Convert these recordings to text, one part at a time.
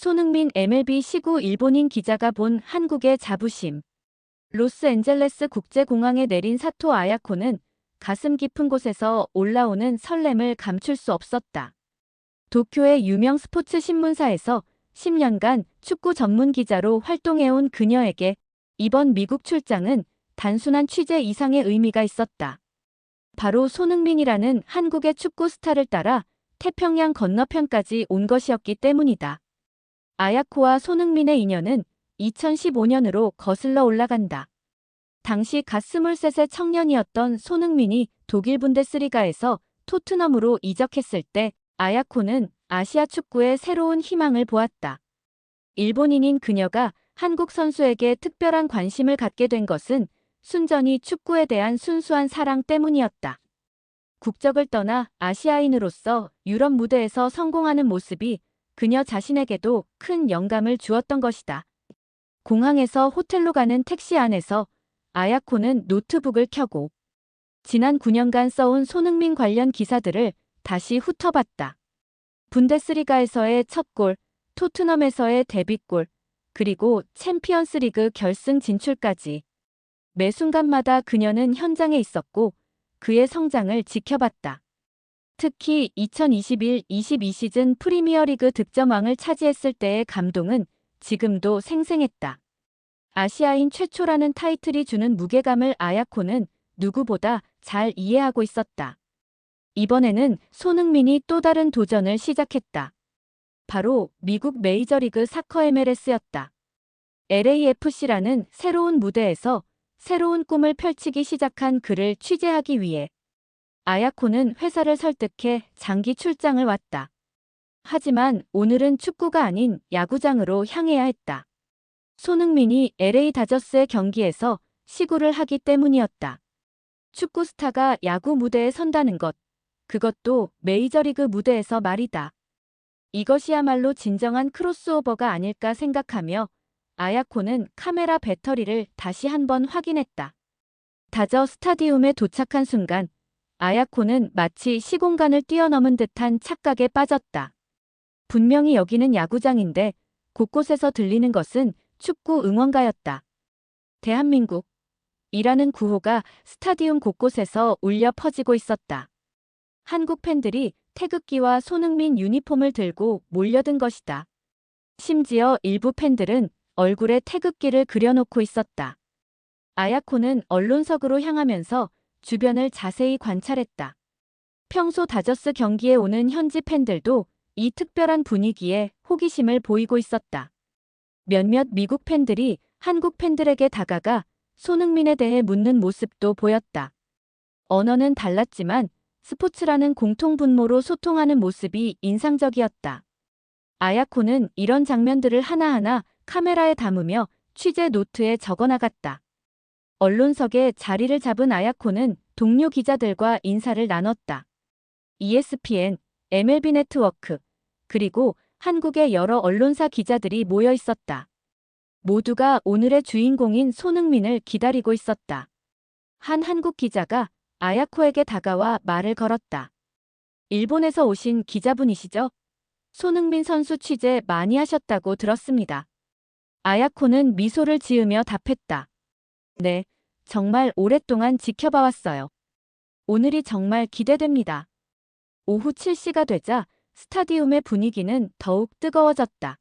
손흥민 MLB 시구 일본인 기자가 본 한국의 자부심. 로스앤젤레스 국제공항에 내린 사토 아야코는 가슴 깊은 곳에서 올라오는 설렘을 감출 수 없었다. 도쿄의 유명 스포츠 신문사에서 10년간 축구 전문 기자로 활동해온 그녀에게 이번 미국 출장은 단순한 취재 이상의 의미가 있었다. 바로 손흥민이라는 한국의 축구 스타를 따라 태평양 건너편까지 온 것이었기 때문이다. 아야코와 손흥민의 인연은 2015년으로 거슬러 올라간다. 당시 갓 23세 청년이었던 손흥민이 독일 분데스리가에서 토트넘으로 이적했을 때 아야코는 아시아 축구의 새로운 희망을 보았다. 일본인인 그녀가 한국 선수에게 특별한 관심을 갖게 된 것은 순전히 축구에 대한 순수한 사랑 때문이었다. 국적을 떠나 아시아인으로서 유럽 무대에서 성공하는 모습이 그녀 자신에게도 큰 영감을 주었던 것이다. 공항에서 호텔로 가는 택시 안에서 아야코는 노트북을 켜고 지난 9년간 써온 손흥민 관련 기사들을 다시 훑어봤다. 분데스리가에서의 첫 골, 토트넘에서의 데뷔골, 그리고 챔피언스리그 결승 진출까지. 매 순간마다 그녀는 현장에 있었고 그의 성장을 지켜봤다. 특히 2021-22 시즌 프리미어리그 득점왕을 차지했을 때의 감동은 지금도 생생했다. 아시아인 최초라는 타이틀이 주는 무게감을 아야코는 누구보다 잘 이해하고 있었다. 이번에는 손흥민이 또 다른 도전을 시작했다. 바로 미국 메이저리그 사커 MLS였다. LAFC라는 새로운 무대에서 새로운 꿈을 펼치기 시작한 그를 취재하기 위해 아야코는 회사를 설득해 장기 출장을 왔다. 하지만 오늘은 축구가 아닌 야구장으로 향해야 했다. 손흥민이 LA 다저스의 경기에서 시구를 하기 때문이었다. 축구 스타가 야구 무대에 선다는 것, 그것도 메이저리그 무대에서 말이다. 이것이야말로 진정한 크로스오버가 아닐까 생각하며 아야코는 카메라 배터리를 다시 한번 확인했다. 다저 스타디움에 도착한 순간 아야코는 마치 시공간을 뛰어넘은 듯한 착각에 빠졌다. 분명히 여기는 야구장인데 곳곳에서 들리는 것은 축구 응원가였다. 대한민국 이라는 구호가 스타디움 곳곳에서 울려 퍼지고 있었다. 한국 팬들이 태극기와 손흥민 유니폼을 들고 몰려든 것이다. 심지어 일부 팬들은 얼굴에 태극기를 그려놓고 있었다. 아야코는 언론석으로 향하면서 주변을 자세히 관찰했다. 평소 다저스 경기에 오는 현지 팬들도 이 특별한 분위기에 호기심을 보이고 있었다. 몇몇 미국 팬들이 한국 팬들에게 다가가 손흥민에 대해 묻는 모습도 보였다. 언어는 달랐지만 스포츠라는 공통 분모로 소통하는 모습이 인상적이었다. 아야코는 이런 장면들을 하나하나 카메라에 담으며 취재 노트에 적어나갔다. 언론석에 자리를 잡은 아야코는 동료 기자들과 인사를 나눴다. ESPN, MLB 네트워크, 그리고 한국의 여러 언론사 기자들이 모여 있었다. 모두가 오늘의 주인공인 손흥민을 기다리고 있었다. 한 한국 기자가 아야코에게 다가와 말을 걸었다. 일본에서 오신 기자분이시죠? 손흥민 선수 취재 많이 하셨다고 들었습니다. 아야코는 미소를 지으며 답했다. 네, 정말 오랫동안 지켜봐왔어요. 오늘이 정말 기대됩니다. 오후 7시가 되자 스타디움의 분위기는 더욱 뜨거워졌다.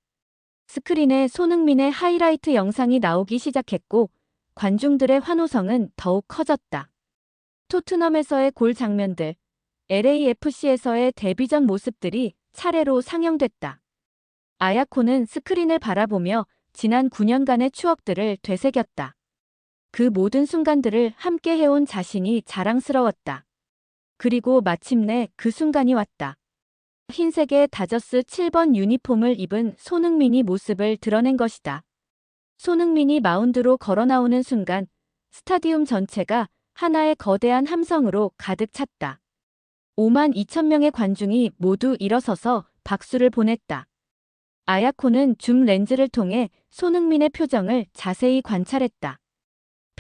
스크린에 손흥민의 하이라이트 영상이 나오기 시작했고 관중들의 환호성은 더욱 커졌다. 토트넘에서의 골 장면들, LAFC에서의 데뷔전 모습들이 차례로 상영됐다. 아야코는 스크린을 바라보며 지난 9년간의 추억들을 되새겼다. 그 모든 순간들을 함께 해온 자신이 자랑스러웠다. 그리고 마침내 그 순간이 왔다. 흰색의 다저스 7번 유니폼을 입은 손흥민이 모습을 드러낸 것이다. 손흥민이 마운드로 걸어 나오는 순간 스타디움 전체가 하나의 거대한 함성으로 가득 찼다. 5만 2천 명의 관중이 모두 일어서서 박수를 보냈다. 아야코는 줌 렌즈를 통해 손흥민의 표정을 자세히 관찰했다.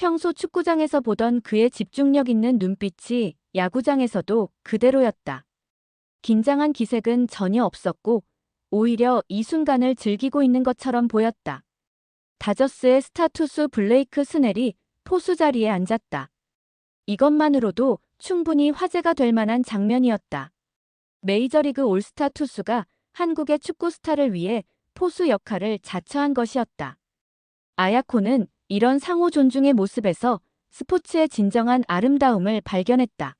평소 축구장에서 보던 그의 집중력 있는 눈빛이 야구장에서도 그대로였다. 긴장한 기색은 전혀 없었고 오히려 이 순간을 즐기고 있는 것처럼 보였다. 다저스의 스타 투수 블레이크 스넬이 포수 자리에 앉았다. 이것만으로도 충분히 화제가 될 만한 장면이었다. 메이저리그 올스타 투수가 한국의 축구 스타를 위해 포수 역할을 자처한 것이었다. 아야코는 이런 상호 존중의 모습에서 스포츠의 진정한 아름다움을 발견했다.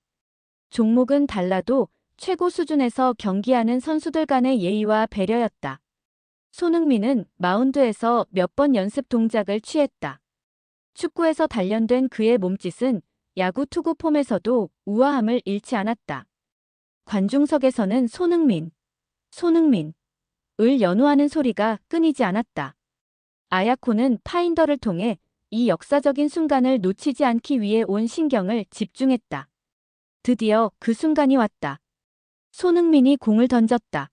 종목은 달라도 최고 수준에서 경기하는 선수들 간의 예의와 배려였다. 손흥민은 마운드에서 몇 번 연습 동작을 취했다. 축구에서 단련된 그의 몸짓은 야구 투구 폼에서도 우아함을 잃지 않았다. 관중석에서는 손흥민, 손흥민을 연호하는 소리가 끊이지 않았다. 아야코는 파인더를 통해 이 역사적인 순간을 놓치지 않기 위해 온 신경을 집중했다. 드디어 그 순간이 왔다. 손흥민이 공을 던졌다.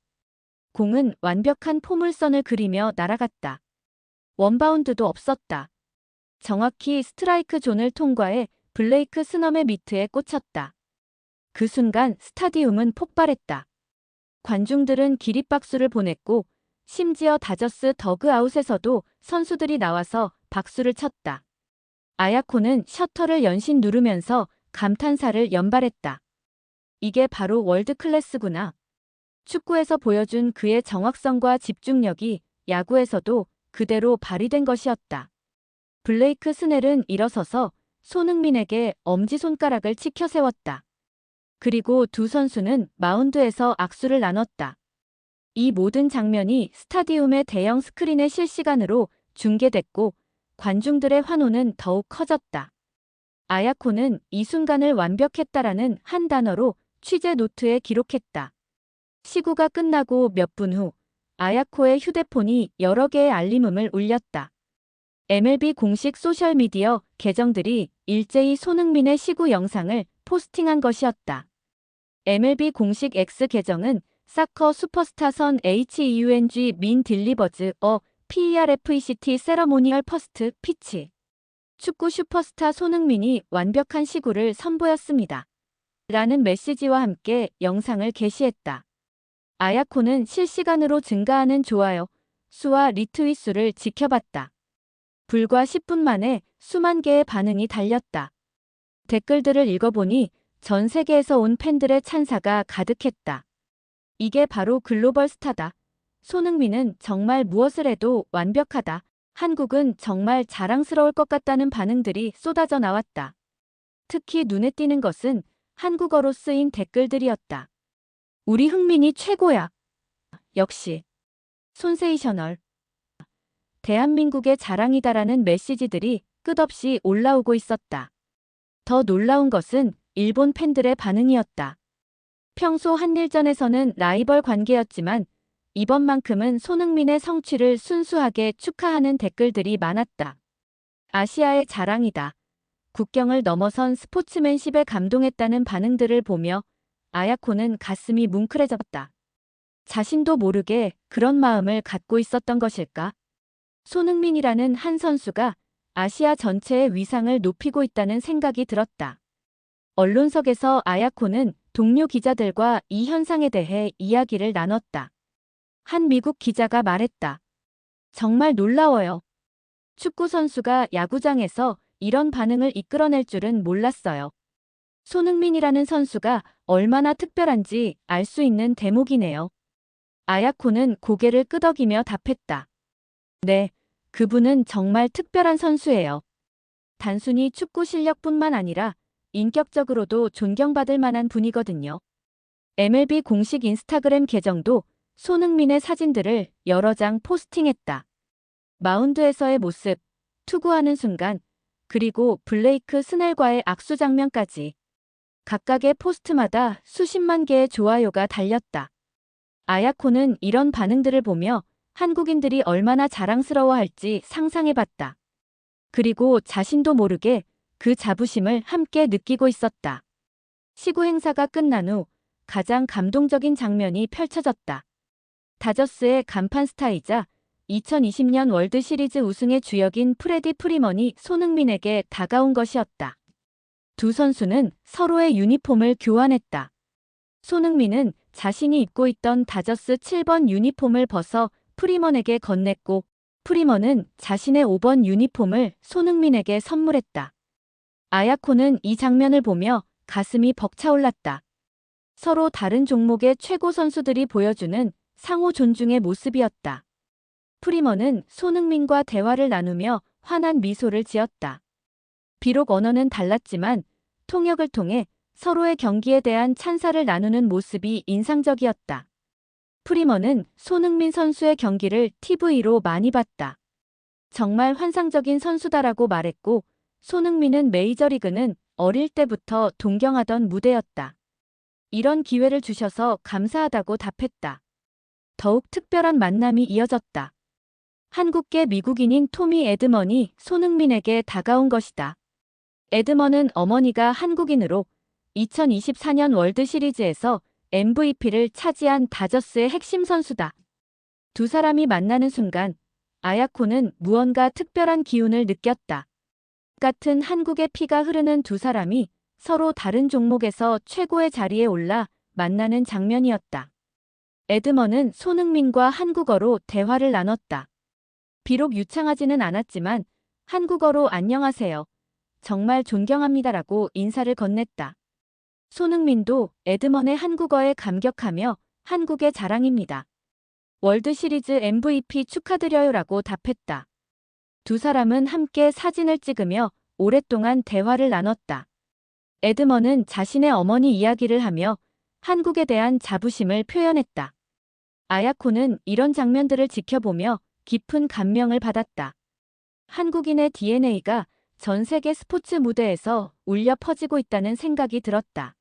공은 완벽한 포물선을 그리며 날아갔다. 원바운드도 없었다. 정확히 스트라이크 존을 통과해 블레이크 스넘의 미트에 꽂혔다. 그 순간 스타디움은 폭발했다. 관중들은 기립박수를 보냈고 심지어 다저스 더그아웃에서도 선수들이 나와서 박수를 쳤다. 아야코는 셔터를 연신 누르면서 감탄사를 연발했다. 이게 바로 월드클래스구나. 축구에서 보여준 그의 정확성과 집중력이 야구에서도 그대로 발휘된 것이었다. 블레이크 스넬은 일어서서 손흥민에게 엄지손가락을 치켜 세웠다. 그리고 두 선수는 마운드에서 악수를 나눴다. 이 모든 장면이 스타디움의 대형 스크린에 실시간으로 중계됐고 관중들의 환호는 더욱 커졌다. 아야코는 이 순간을 완벽했다라는 한 단어로 취재 노트에 기록했다. 시구가 끝나고 몇 분 후 아야코의 휴대폰이 여러 개의 알림음을 울렸다. MLB 공식 소셜미디어 계정들이 일제히 손흥민의 시구 영상을 포스팅한 것이었다. MLB 공식 X 계정은 사커 슈퍼스타 선 HEUNG 민 딜리버즈 PERFECT 세러모니얼 퍼스트 피치 축구 슈퍼스타 손흥민이 완벽한 시구를 선보였습니다. 라는 메시지와 함께 영상을 게시했다. 아야코는 실시간으로 증가하는 좋아요 수와 리트윗 수를 지켜봤다. 불과 10분 만에 수만 개의 반응이 달렸다. 댓글들을 읽어보니 전 세계에서 온 팬들의 찬사가 가득했다. 이게 바로 글로벌 스타다. 손흥민은 정말 무엇을 해도 완벽하다. 한국은 정말 자랑스러울 것 같다는 반응들이 쏟아져 나왔다. 특히 눈에 띄는 것은 한국어로 쓰인 댓글들이었다. 우리 흥민이 최고야. 역시. 손세이셔널. 대한민국의 자랑이다라는 메시지들이 끝없이 올라오고 있었다. 더 놀라운 것은 일본 팬들의 반응이었다. 평소 한일전에서는 라이벌 관계였지만 이번만큼은 손흥민의 성취를 순수하게 축하하는 댓글들이 많았다. 아시아의 자랑이다. 국경을 넘어선 스포츠맨십에 감동했다는 반응들을 보며 아야코는 가슴이 뭉클해졌다. 자신도 모르게 그런 마음을 갖고 있었던 것일까? 손흥민이라는 한 선수가 아시아 전체의 위상을 높이고 있다는 생각이 들었다. 언론석에서 아야코는 동료 기자들과 이 현상에 대해 이야기를 나눴다. 한 미국 기자가 말했다. 정말 놀라워요. 축구 선수가 야구장에서 이런 반응을 이끌어낼 줄은 몰랐어요. 손흥민이라는 선수가 얼마나 특별한지 알 수 있는 대목이네요. 아야코는 고개를 끄덕이며 답했다. 네, 그분은 정말 특별한 선수예요. 단순히 축구 실력뿐만 아니라 인격적으로도 존경받을 만한 분이거든요. MLB 공식 인스타그램 계정도 손흥민의 사진들을 여러 장 포스팅했다. 마운드에서의 모습, 투구하는 순간, 그리고 블레이크 스넬과의 악수 장면까지. 각각의 포스트마다 수십만 개의 좋아요가 달렸다. 아야코는 이런 반응들을 보며 한국인들이 얼마나 자랑스러워할지 상상해봤다. 그리고 자신도 모르게 그 자부심을 함께 느끼고 있었다. 시구 행사가 끝난 후 가장 감동적인 장면이 펼쳐졌다. 다저스의 간판 스타이자 2020년 월드시리즈 우승의 주역인 프레디 프리먼이 손흥민에게 다가온 것이었다. 두 선수는 서로의 유니폼을 교환했다. 손흥민은 자신이 입고 있던 다저스 7번 유니폼을 벗어 프리먼에게 건넸고 프리먼은 자신의 5번 유니폼을 손흥민에게 선물했다. 아야코는 이 장면을 보며 가슴이 벅차올랐다. 서로 다른 종목의 최고 선수들이 보여주는 상호 존중의 모습이었다. 프리먼은 손흥민과 대화를 나누며 환한 미소를 지었다. 비록 언어는 달랐지만 통역을 통해 서로의 경기에 대한 찬사를 나누는 모습이 인상적이었다. 프리먼은 손흥민 선수의 경기를 TV로 많이 봤다. 정말 환상적인 선수다라고 말했고 손흥민은 메이저리그는 어릴 때부터 동경하던 무대였다. 이런 기회를 주셔서 감사하다고 답했다. 더욱 특별한 만남이 이어졌다. 한국계 미국인인 토미 에드먼이 손흥민에게 다가온 것이다. 에드먼은 어머니가 한국인으로 2024년 월드시리즈에서 MVP를 차지한 다저스의 핵심 선수다. 두 사람이 만나는 순간 아야코는 무언가 특별한 기운을 느꼈다. 같은 한국의 피가 흐르는 두 사람이 서로 다른 종목에서 최고의 자리에 올라 만나는 장면이었다. 에드먼은 손흥민과 한국어로 대화를 나눴다. 비록 유창하지는 않았지만 한국어로 안녕하세요. 정말 존경합니다라고 인사를 건넸다. 손흥민도 에드먼의 한국어에 감격하며 한국의 자랑입니다. 월드시리즈 MVP 축하드려요라고 답했다. 두 사람은 함께 사진을 찍으며 오랫동안 대화를 나눴다. 에드먼은 자신의 어머니 이야기를 하며 한국에 대한 자부심을 표현했다. 아야코는 이런 장면들을 지켜보며 깊은 감명을 받았다. 한국인의 DNA가 전 세계 스포츠 무대에서 울려 퍼지고 있다는 생각이 들었다.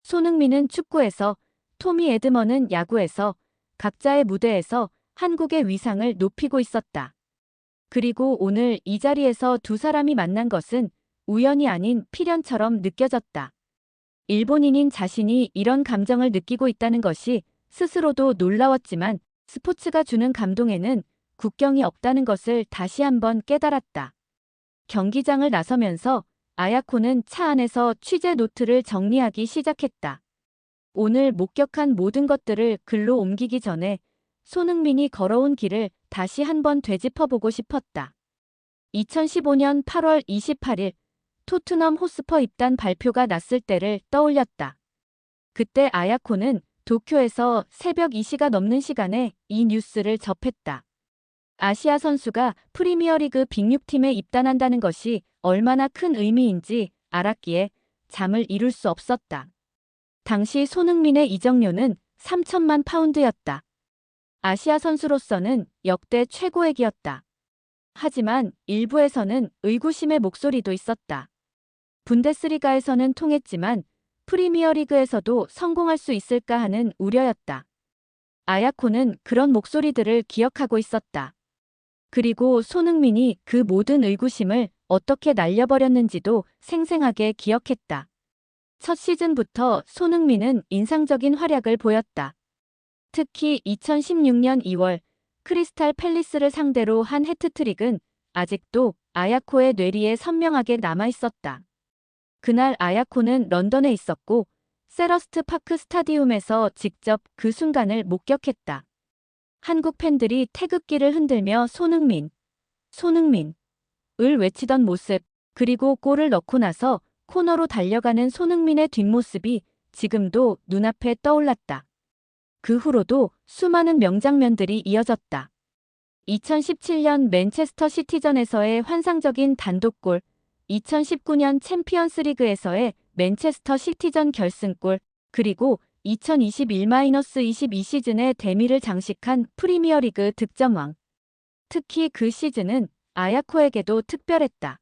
손흥민은 축구에서, 토미 에드먼은 야구에서 각자의 무대에서 한국의 위상을 높이고 있었다. 그리고 오늘 이 자리에서 두 사람이 만난 것은 우연이 아닌 필연처럼 느껴졌다. 일본인인 자신이 이런 감정을 느끼고 있다는 것이 스스로도 놀라웠지만 스포츠가 주는 감동에는 국경이 없다는 것을 다시 한번 깨달았다. 경기장을 나서면서 아야코는 차 안에서 취재 노트를 정리하기 시작했다. 오늘 목격한 모든 것들을 글로 옮기기 전에 손흥민이 걸어온 길을 다시 한번 되짚어보고 싶었다. 2015년 8월 28일 토트넘 호스퍼 입단 발표가 났을 때를 떠올렸다. 그때 아야코는 도쿄에서 새벽 2시가 넘는 시간에 이 뉴스를 접했다. 아시아 선수가 프리미어리그 빅6팀에 입단한다는 것이 얼마나 큰 의미인지 알았기에 잠을 이룰 수 없었다. 당시 손흥민의 이적료는 3천만 파운드였다. 아시아 선수로서는 역대 최고액이었다. 하지만 일부에서는 의구심의 목소리도 있었다. 분데스리가에서는 통했지만 프리미어리그에서도 성공할 수 있을까 하는 우려였다. 아야코는 그런 목소리들을 기억하고 있었다. 그리고 손흥민이 그 모든 의구심을 어떻게 날려버렸는지도 생생하게 기억했다. 첫 시즌부터 손흥민은 인상적인 활약을 보였다. 특히 2016년 2월 크리스탈 팰리스를 상대로 한 해트트릭은 아직도 아야코의 뇌리에 선명하게 남아있었다. 그날 아야코는 런던에 있었고 세러스트 파크 스타디움에서 직접 그 순간을 목격했다. 한국 팬들이 태극기를 흔들며 손흥민을 외치던 모습, 그리고 골을 넣고 나서 코너로 달려가는 손흥민의 뒷모습이 지금도 눈앞에 떠올랐다. 그 후로도 수많은 명장면들이 이어졌다. 2017년 맨체스터 시티전에서의 환상적인 단독골, 2019년 챔피언스리그에서의 맨체스터 시티전 결승골, 그리고 2021-22 시즌의 대미를 장식한 프리미어리그 득점왕. 특히 그 시즌은 아야코에게도 특별했다.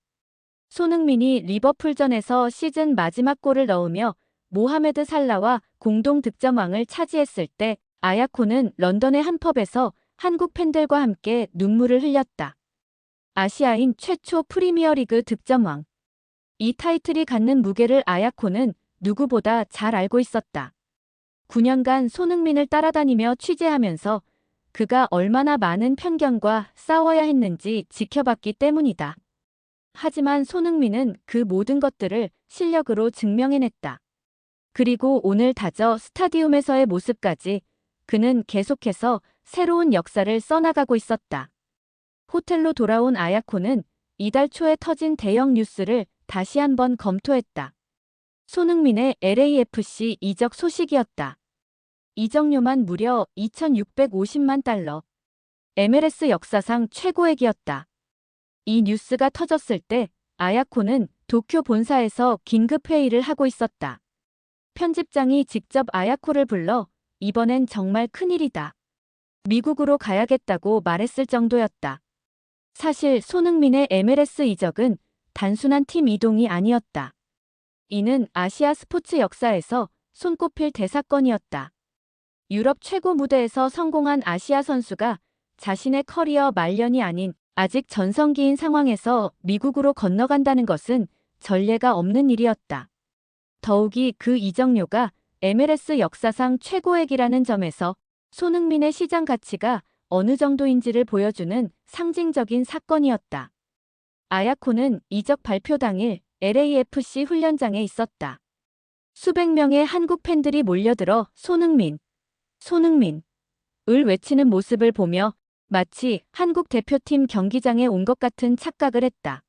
손흥민이 리버풀전에서 시즌 마지막 골을 넣으며 모하메드 살라와 공동 득점왕을 차지했을 때 아야코는 런던의 한 펍에서 한국 팬들과 함께 눈물을 흘렸다. 아시아인 최초 프리미어리그 득점왕. 이 타이틀이 갖는 무게를 아야코는 누구보다 잘 알고 있었다. 9년간 손흥민을 따라다니며 취재하면서 그가 얼마나 많은 편견과 싸워야 했는지 지켜봤기 때문이다. 하지만 손흥민은 그 모든 것들을 실력으로 증명해냈다. 그리고 오늘 다저 스타디움에서의 모습까지 그는 계속해서 새로운 역사를 써나가고 있었다. 호텔로 돌아온 아야코는 이달 초에 터진 대형 뉴스를 다시 한번 검토했다. 손흥민의 LAFC 이적 소식이었다. 이적료만 무려 2,650만 달러. MLS 역사상 최고액이었다. 이 뉴스가 터졌을 때 아야코는 도쿄 본사에서 긴급 회의를 하고 있었다. 편집장이 직접 아야코를 불러 이번엔 정말 큰일이다. 미국으로 가야겠다고 말했을 정도였다. 사실 손흥민의 MLS 이적은 단순한 팀 이동이 아니었다. 이는 아시아 스포츠 역사에서 손꼽힐 대사건이었다. 유럽 최고 무대에서 성공한 아시아 선수가 자신의 커리어 말년이 아닌 아직 전성기인 상황에서 미국으로 건너간다는 것은 전례가 없는 일이었다. 더욱이 그 이적료가 MLS 역사상 최고액이라는 점에서 손흥민의 시장 가치가 어느 정도인지를 보여주는 상징적인 사건이었다. 아야코는 이적 발표 당일 LAFC 훈련장에 있었다. 수백 명의 한국 팬들이 몰려들어 손흥민을 외치는 모습을 보며 마치 한국 대표팀 경기장에 온 것 같은 착각을 했다.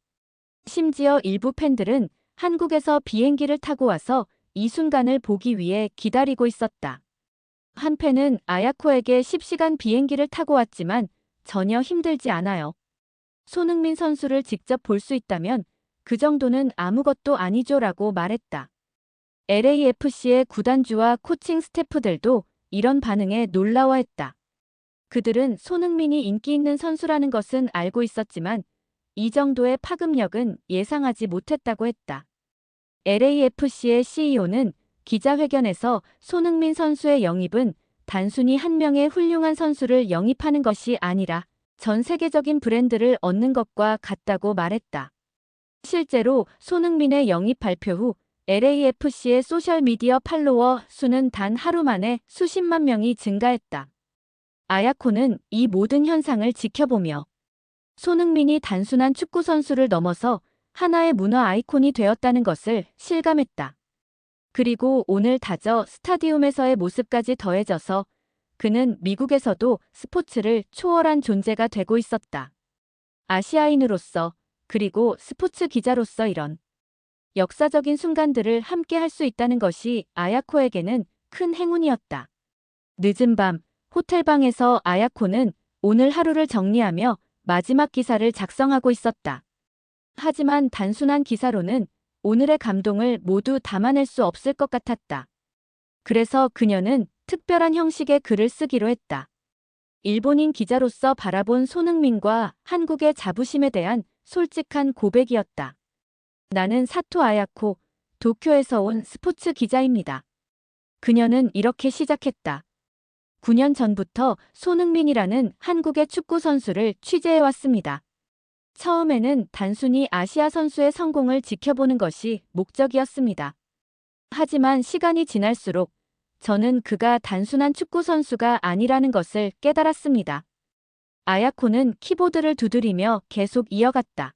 심지어 일부 팬들은 한국에서 비행기를 타고 와서 이 순간을 보기 위해 기다리고 있었다. 한 팬은 아야코에게 10시간 비행기를 타고 왔지만 전혀 힘들지 않아요. 손흥민 선수를 직접 볼 수 있다면 그 정도는 아무것도 아니죠 라고 말했다. LAFC의 구단주와 코칭 스태프들도 이런 반응에 놀라워했다. 그들은 손흥민이 인기 있는 선수라는 것은 알고 있었지만 이 정도의 파급력은 예상하지 못했다고 했다. LAFC의 CEO는 기자회견에서 손흥민 선수의 영입은 단순히 한 명의 훌륭한 선수를 영입하는 것이 아니라 전 세계적인 브랜드를 얻는 것과 같다고 말했다. 실제로 손흥민의 영입 발표 후 LAFC의 소셜미디어 팔로워 수는 단 하루 만에 수십만 명이 증가했다. 아야코는 이 모든 현상을 지켜보며 손흥민이 단순한 축구 선수를 넘어서 하나의 문화 아이콘이 되었다는 것을 실감했다. 그리고 오늘 다저 스타디움에서의 모습까지 더해져서 그는 미국에서도 스포츠를 초월한 존재가 되고 있었다. 아시아인으로서 그리고 스포츠 기자로서 이런 역사적인 순간들을 함께 할 수 있다는 것이 아야코에게는 큰 행운이었다. 늦은 밤 호텔방에서 아야코는 오늘 하루를 정리하며 마지막 기사를 작성하고 있었다. 하지만 단순한 기사로는 오늘의 감동을 모두 담아낼 수 없을 것 같았다. 그래서 그녀는 특별한 형식의 글을 쓰기로 했다. 일본인 기자로서 바라본 손흥민과 한국의 자부심에 대한 솔직한 고백이었다. 나는 사토 아야코, 도쿄에서 온 스포츠 기자입니다. 그녀는 이렇게 시작했다. 9년 전부터 손흥민이라는 한국의 축구 선수를 취재해왔습니다. 처음에는 단순히 아시아 선수의 성공을 지켜보는 것이 목적이었습니다. 하지만 시간이 지날수록 저는 그가 단순한 축구 선수가 아니라는 것을 깨달았습니다. 아야코는 키보드를 두드리며 계속 이어갔다.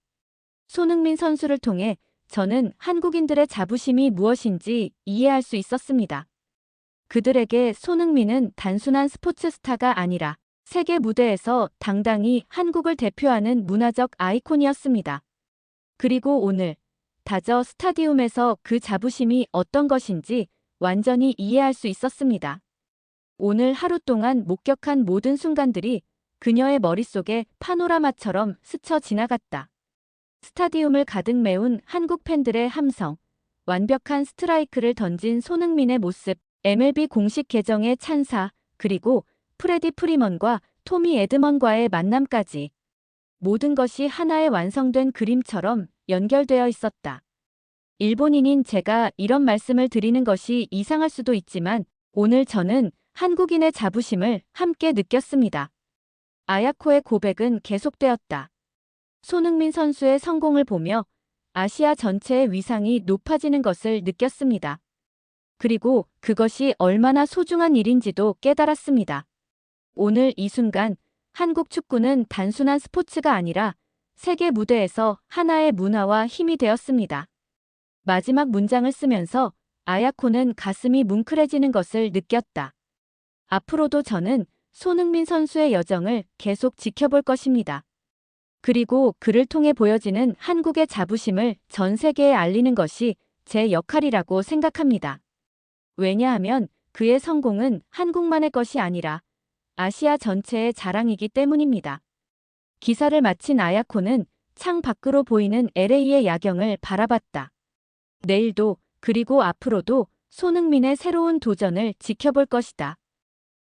손흥민 선수를 통해 저는 한국인들의 자부심이 무엇인지 이해할 수 있었습니다. 그들에게 손흥민은 단순한 스포츠 스타가 아니라 세계 무대에서 당당히 한국을 대표하는 문화적 아이콘이었습니다. 그리고 오늘 다저 스타디움에서 그 자부심이 어떤 것인지 완전히 이해할 수 있었습니다. 오늘 하루 동안 목격한 모든 순간들이 그녀의 머릿속에 파노라마처럼 스쳐 지나갔다. 스타디움을 가득 메운 한국 팬들의 함성, 완벽한 스트라이크를 던진 손흥민의 모습, MLB 공식 계정의 찬사, 그리고 프레디 프리먼과 토미 에드먼과의 만남까지 모든 것이 하나의 완성된 그림처럼 연결되어 있었다. 일본인인 제가 이런 말씀을 드리는 것이 이상할 수도 있지만 오늘 저는 한국인의 자부심을 함께 느꼈습니다. 아야코의 고백은 계속되었다. 손흥민 선수의 성공을 보며 아시아 전체의 위상이 높아지는 것을 느꼈습니다. 그리고 그것이 얼마나 소중한 일인지도 깨달았습니다. 오늘 이 순간 한국 축구는 단순한 스포츠가 아니라 세계 무대에서 하나의 문화와 힘이 되었습니다. 마지막 문장을 쓰면서 아야코는 가슴이 뭉클해지는 것을 느꼈다. 앞으로도 저는 손흥민 선수의 여정을 계속 지켜볼 것입니다. 그리고 그를 통해 보여지는 한국의 자부심을 전 세계에 알리는 것이 제 역할이라고 생각합니다. 왜냐하면 그의 성공은 한국만의 것이 아니라 아시아 전체의 자랑이기 때문입니다. 기사를 마친 아야코는 창 밖으로 보이는 LA의 야경을 바라봤다. 내일도 그리고 앞으로도 손흥민의 새로운 도전을 지켜볼 것이다.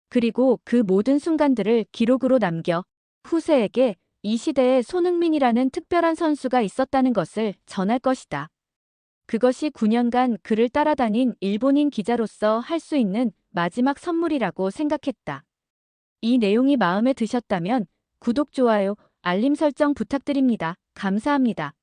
그리고 그 모든 순간들을 기록으로 남겨 후세에게 이 시대에 손흥민이라는 특별한 선수가 있었다는 것을 전할 것이다. 그것이 9년간 그를 따라다닌 일본인 기자로서 할 수 있는 마지막 선물이라고 생각했다. 이 내용이 마음에 드셨다면 구독, 좋아요, 알림 설정 부탁드립니다. 감사합니다.